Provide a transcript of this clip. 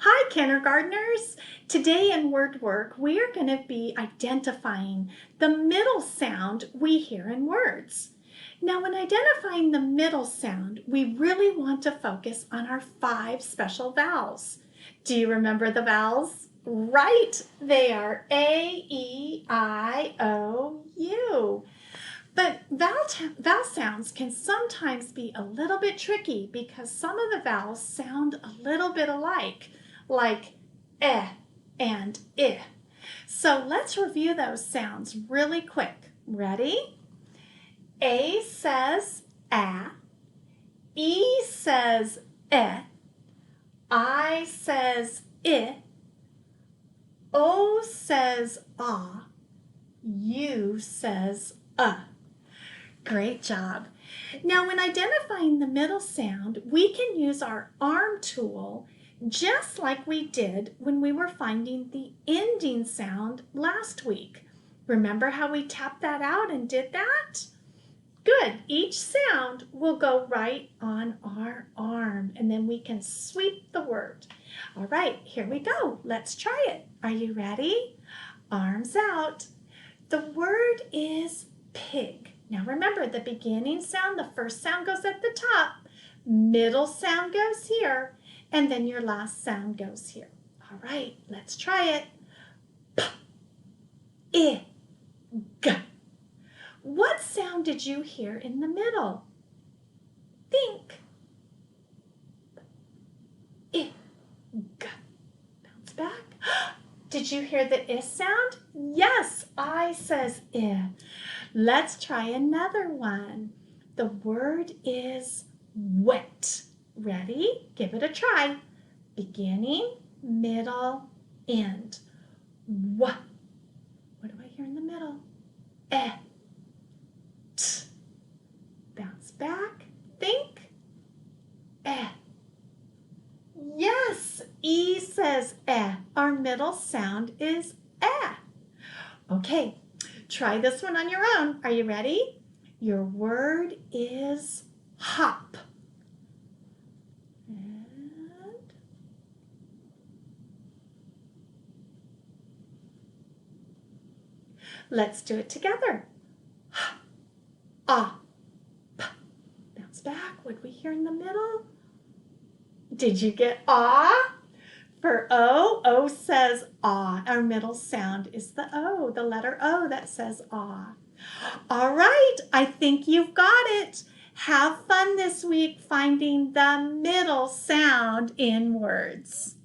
Hi, kindergartners. Today in word work, we are going to be identifying the middle sound we hear in words. Now, when identifying the middle sound, we really want to focus on our 5 special vowels. Do you remember the vowels? Right, they are A, E, I, O, U. But vowel sounds can sometimes be a little bit tricky because some of the vowels sound a little bit alike, like eh and I. So let's review those sounds really quick. Ready? A says a, E says I says I, O says ah, U says Great job. Now, when identifying the middle sound, we can use our arm tool just like we did when we were finding the ending sound last week. Remember how we tapped that out and did that? Good. Each sound will go right on our arm, and then we can sweep the word. All right, here we go. Let's try it. Are you ready? Arms out. The word is pig. Now remember, the beginning sound, the first sound goes at the top, middle sound goes here, and then your last sound goes here. All right, let's try it. P, I, G. What sound did you hear in the middle? Think. I, G. Bounce back. Did you hear the I sound? Yes, I says I. Let's try another one. The word is wet. Ready? Give it a try. Beginning, middle, end. What? What do I hear in the middle? T. Bounce back. Think. Yes, E says Our middle sound is Okay, try this one on your own. Are you ready? Your word is hop. And let's do it together. Ah, p. Bounce back. What did we hear in the middle? Did you get ah? For O, O says ah. Our middle sound is the O, the letter O that says ah. All right, I think you've got it. Have fun this week finding the middle sound in words.